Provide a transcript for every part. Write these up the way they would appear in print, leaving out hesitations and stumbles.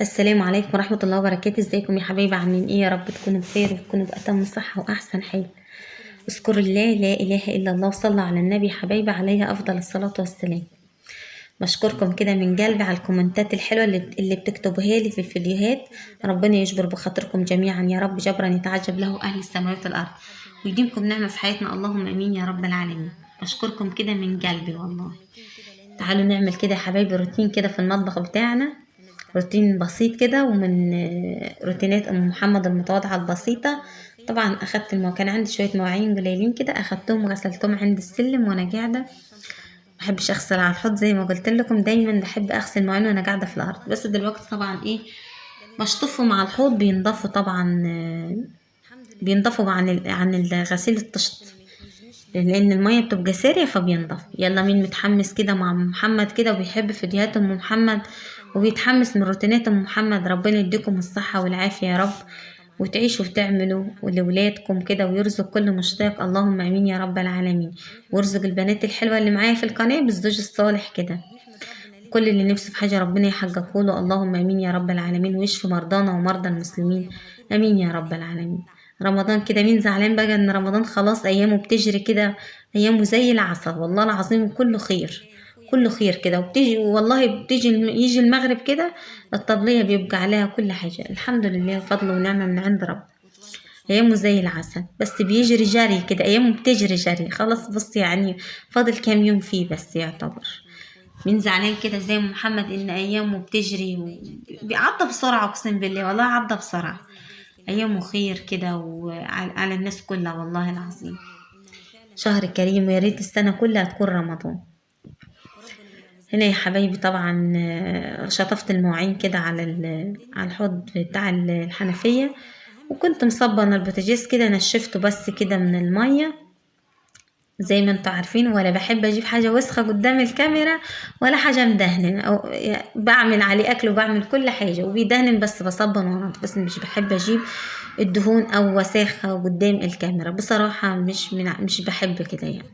السلام عليكم ورحمة الله وبركاته. ازيكم يا حبايبي؟ عاملين ايه؟ يا رب تكونوا بخير وتكونوا بأتم صحة وأحسن حال. اذكروا الله، لا إله إلا الله، وصلوا على النبي حبايبي عليه أفضل الصلاة والسلام. بشكركم كده من قلبي على الكومنتات الحلوة اللي بتكتبوها لي في الفيديوهات. ربنا يجبر بخاطركم جميعا يا رب، جبرا يتعجب له أهل السماوات والأرض، ويديمكم نعمة في حياتنا، اللهم آمين يا رب العالمين. بشكركم كده من قلبي والله. تعالوا نعمل كده يا حبايبي روتين كده في المطبخ بتاعنا، روتين بسيط كده، ومن روتينات ام محمد المتواضعه البسيطه. طبعا اخدت كان عندي شويه مواعين قليلين كده، اخدتهم وغسلتهم عند السلم وانا قاعده. محبش اغسل على الحوض زي ما قلت لكم، دايما بحب اغسل مواعين وانا قاعده في الارض، بس دلوقتي طبعا ايه، بشطفهم على الحوض بينضفوا طبعا. بينضفوا عن غسيل الطشت، لان الميه بتبقى ساريه فبينضف. يلا، مين متحمس كده مع ام محمد كده وبيحب فيديوهات ام محمد وبيتحمس من روتينات ام محمد؟ ربنا يديكم الصحه والعافيه يا رب، وتعيشوا وتعملوا ولولادكم كده، ويرزق كل مشتاق، اللهم امين يا رب العالمين. ويرزق البنات الحلوه اللي معايا في القناه بالزوج الصالح كده. كل اللي نفسه في حاجه ربنا يحققه له، اللهم امين يا رب العالمين، ويشفي مرضانا ومرضى المسلمين، امين يا رب العالمين. رمضان كده، مين زعلان بقى ان رمضان خلاص ايامه بتجري كده؟ ايامه زي العسل والله العظيم، كله خير، كله خير كده. وبتيجي والله، يجي المغرب كده، الطبلية بيبقى عليها كل حاجة، الحمد لله فضل ونعمة من عند رب. ايامه زي العسل، بس بيجري جري كده، ايامه بتجري جري خلاص. بص يعني، فاضل كام يوم فيه بس يعتبر. مين زعلان كده زي محمد ان ايامه بتجري بيعدى بسرعة؟ اقسم بالله والله عدى بسرعة. ايامه خير كده وعلى الناس كلها والله العظيم. شهر كريم، ويا ريت السنة كلها تكون رمضان. هنا يا حبايبي طبعا شطفت المواعين كده على الحوض بتاع الحنفية، وكنت مصبنة البوتاجاز كده، نشفته بس كده من المية زي ما انتوا عارفين. ولا بحب اجيب حاجة وسخة قدام الكاميرا، ولا حاجة مدهن، او بعمل عليه اكل وبعمل كل حاجة وبيدهن، بس بصبن وانضف، بس مش بحب اجيب الدهون او وساخة قدام الكاميرا بصراحة. مش بحب كده يعني.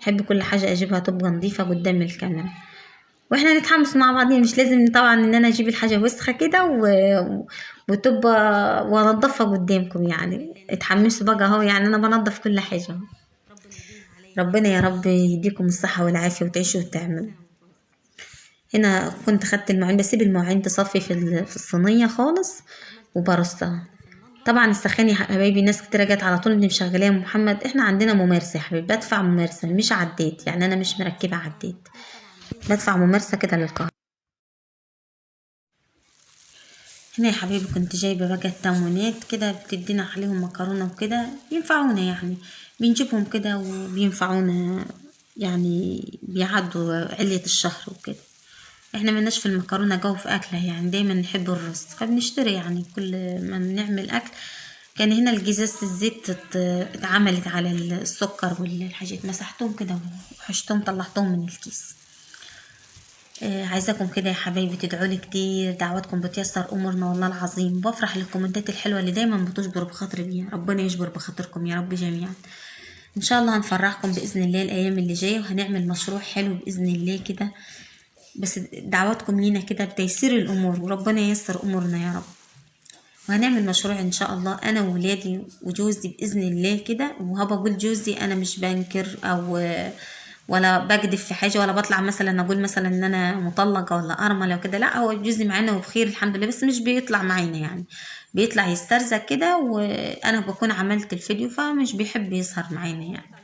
بحب كل حاجة اجيبها تبقى نظيفة قدام الكاميرا، واحنا نتحمس مع بعضين. مش لازم طبعا ان انا اجيب الحاجة وسخة كده وتبقى وانضفها قدامكم يعني. اتحمسوا بقى اهو، يعني انا بنضف كل حاجة. ربنا يا رب يديكم الصحة والعافية وتعيشوا وتعملوا. هنا كنت خدت المواعين، بسيب المواعين تصفي في الصينية خالص وبرصها. طبعا السخان يا حبايبي، ناس كتير جت على طول اني مشغلاه محمد. احنا عندنا ممارسة يا حبيبي، بدفع ممارسة مش عداد، يعني انا مش مركبة عداد، بدفع ممارسة كده للكهرباء. هنا يا حبيبي كنت جايبة بقى التموينات كده، بتدينا عليهم مكرونة وكده، ينفعونا يعني، بنجيبهم كده وبينفعونا، يعني بيعدوا علية الشهر وكده. احنا ملناش في المكرونة جو في أكلها، يعني دايما نحب الرز فبنشتري، يعني كل ما بنعمل أكل. كان هنا الجزاز الزيت اتعملت على السكر والحاجات، مسحتهم كده وحشتهم طلعتهم من الكيس. عايزاكم كده يا حبايبي تدعولي كتير، دعواتكم بتيسر امورنا والله العظيم. بفرح للكومنتات الحلوه اللي دايما بتجبر بخاطري بيها، ربنا يجبر بخاطركم يا رب جميعا. ان شاء الله هنفرحكم باذن الله الايام اللي جايه، وهنعمل مشروع حلو باذن الله كده. بس دعواتكم لينا كده بتيسير الامور، وربنا ييسر امورنا يا رب. وهنعمل مشروع ان شاء الله انا وولادي وجوزي باذن الله كده. وهبقى اقول جوزي، انا مش بنكر او ولا بكذب في حاجه، ولا بطلع مثلا اقول مثلا ان انا مطلقه ولا ارمله وكده، لا، هو جوزي معانا وبخير الحمد لله، بس مش بيطلع معانا يعني، بيطلع يسترزق كده، وانا بكون عملت الفيديو فمش بيحب يظهر معانا يعني.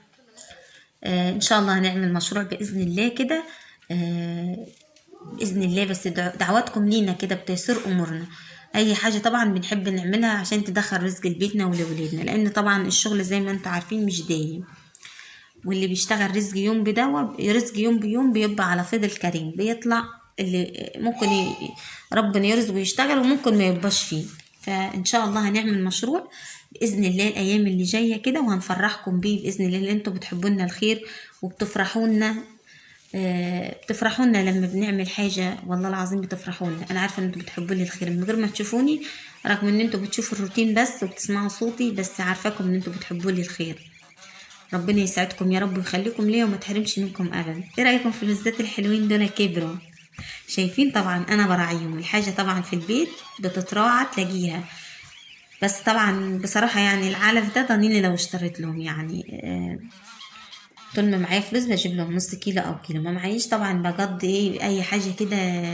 ان شاء الله هنعمل مشروع باذن الله كده. آه باذن الله، بس دعواتكم لينا كده بتيسير امورنا. اي حاجه طبعا بنحب نعملها عشان تدخل رزق لبيتنا ولولادنا، لان طبعا الشغل زي ما انتم عارفين مش دايم، واللي بيشتغل رزق يوم رزق يوم بيوم بيبقى على فضل كريم بيطلع. اللي ممكن ربنا يرزقه يشتغل، وممكن ما يبقاش فيه. فان شاء الله هنعمل مشروع باذن الله الايام اللي جايه كده، وهنفرحكم بيه باذن الله، لان انتوا بتحبونا الخير وبتفرحونا. بتفرحونا لما بنعمل حاجة، والله العظيم بتفرحونا. أنا عارفة إن انتوا بتحبوا لي الخير من غير ما تشوفوني، رغم إن انتوا بتشوفوا الروتين بس وبتسمعوا صوتي، بس عارفاكم إن انتوا بتحبوا لي الخير. ربنا يسعدكم يا رب ويخليكم ليا وما تحرمش منكم أبدا. إيه رأيكم في الوزات الحلوين دول كبروا؟ شايفين طبعا انا براعيهم، الحاجة طبعا في البيت بتتراعى تلاقيها. بس طبعا بصراحة يعني العلف ده ضنيني لو اشتريت لهم يعني طول ما معايا فلوس بجيب لهم نص كيلو او كيلو، ما معيش طبعا بقضي ايه اي حاجة كده،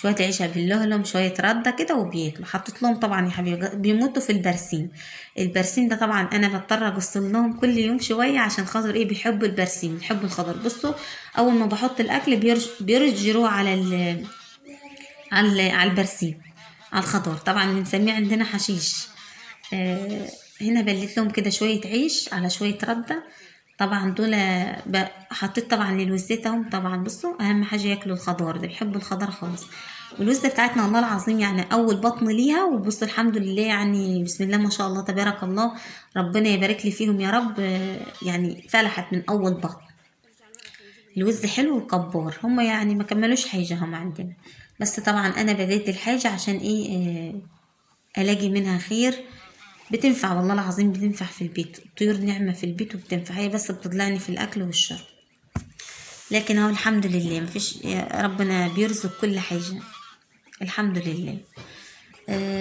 شوية عيش ابله لهم شوية ردة كده وبياكلوا. حطيت لهم طبعا يا حبيبي بيموتوا في البرسيم. البرسيم ده طبعا انا بضطر اقص لهم كل يوم شوية عشان خاطر ايه بيحبوا البرسيم بيحبوا الخضر. بصوا اول ما بحط الاكل بيرجروه على البرسيم، على الخضار طبعا بنسميه عندنا حشيش. آه هنا بليت لهم كده شوية عيش على شوية ردة. طبعا دول حطيت طبعا للوزتهم طبعا. بصوا اهم حاجة ياكلوا الخضار ده، بيحبوا الخضار خالص. والوزة بتاعتنا والله العظيم يعني اول بطن ليها، وبصوا الحمد لله يعني بسم الله ما شاء الله تبارك الله، ربنا يبارك لي فيهم يا رب. يعني فلحت من اول بطن. الوز حلو وكبار، هما يعني ما كملوش حاجة هم عندنا. بس طبعا انا بديت الحاجة عشان ايه الاقي منها خير. بتنفع والله العظيم بتنفع في البيت، الطيور نعمة في البيت وبتنفع، هي بس بتطلعني في الاكل والشرب. لكن هو الحمد لله مفيش، ربنا بيرزق كل حاجة الحمد لله.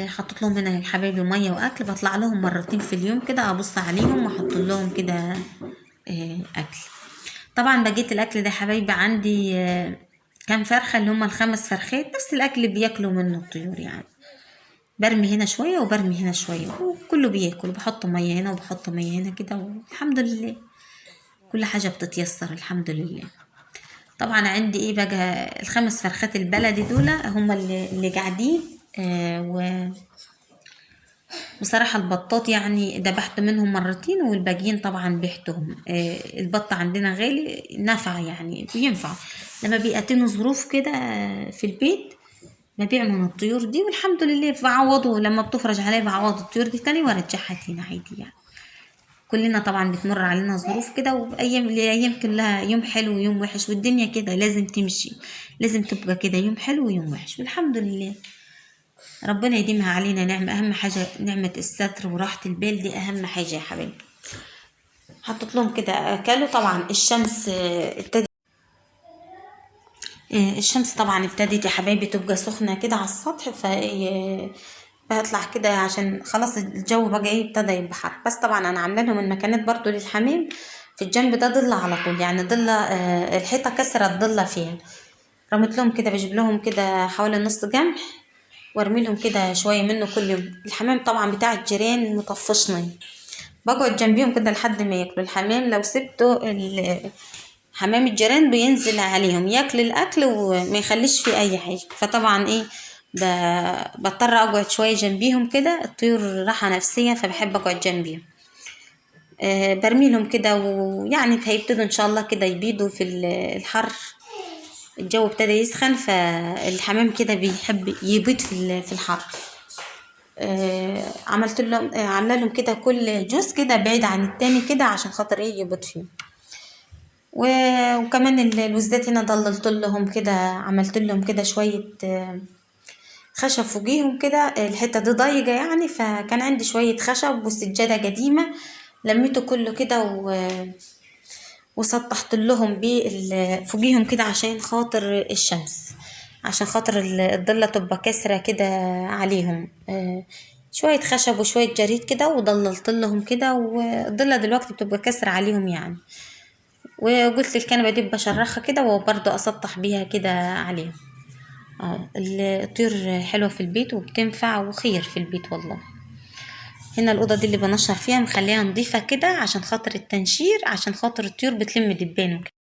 حطيت لهم هنا يا حبايبي مية واكل، بطلع لهم مرتين في اليوم كده ابص عليهم واحط لهم كده اكل. طبعا بقيت الاكل ده حبايبي عندي كام فرخة اللي هم الخمس فرخات، نفس الاكل اللي بياكلوا منه الطيور يعني. برمي هنا شوية وبرمي هنا شوية وكله بياكل، بحط مية هنا وبحط مية هنا كده والحمد لله كل حاجة بتتيسر الحمد لله. طبعا عندي ايه بقى الخمس فرخات البلدي دول هم اللي قاعدين بصراحة البطات يعني ذبحت منهم مرتين والباقيين طبعا بيحتهم. البط عندنا غالي نفع يعني بينفع لما بيقاتلوا ظروف كده في البيت ببيع من الطيور دي والحمد لله بعوضه، لما بتفرج عليه بعوض الطيور دي تاني وارجعها تاني عادي يعني. كلنا طبعا بتمر علينا ظروف كده، وايام الايام كلها يوم حلو ويوم وحش، والدنيا كده لازم تمشي، لازم تبقى كده يوم حلو ويوم وحش والحمد لله. ربنا يديمها علينا نعمة، أهم حاجة نعمة الستر وراحة البال دي أهم حاجة يا حبايبي. حطيت لهم كده أكلوا. طبعا الشمس ابتدت الشمس طبعا ابتدت يا حبايبي تبقى سخنة كده على السطح، بطلع كده عشان خلاص الجو بقى ايه ابتدى يبقى حر. بس طبعا انا عامله لهم المكانات برضو للحمام في الجنب ده ضلة على طول، يعني ضلة الحيطة كسرت ضلة فيها. رميت لهم كده بجيب لهم كده حوالي نص جمح وارمي لهم كده شويه منه كل يوم. الحمام طبعا بتاع الجيران مطفشني، بقعد جنبيهم كده لحد ما ياكلوا. الحمام لو سبته حمام الجيران بينزل عليهم ياكل الاكل وما يخليش فيه اي حاجه، فطبعا ايه بضطر اقعد شويه جنبيهم كده. الطيور راحه نفسيه فبحب اقعد جنبيهم. برمي لهم كده ويعني هيبتدوا ان شاء الله كده يبيضوا في الحر. الجو ابتدى يسخن فالحمام كده بيحب يبيض في الحر. عملت لهم عامله لهم كده كل جزء كده بعيد عن التاني كده عشان خاطر ايه يبيض فيه. وكمان الوزدات هنا ضللت لهم كده، عملت لهم كده شويه خشب فوقيهم كده. الحته دي ضيقه يعني، فكان عندي شويه خشب وسجاده قديمه لميته كله كده وسطحت لهم بيه فوقيهم كده عشان خاطر الشمس، عشان خاطر الضلة تبقى كسرة كده عليهم. شوية خشب وشوية جريد كده وضللت لهم كده، والضلة دلوقتي بتبقى كسرة عليهم يعني. وقلت الكنبة دي بشرخها كده وبرضه أسطح بيها كده عليهم. الطيور حلوة في البيت وبتنفع وخير في البيت والله. هنا الأوضة دي اللي بنشر فيها مخليها نظيفة كده عشان خاطر التنشير، عشان خاطر الطيور بتلم دبان وكده.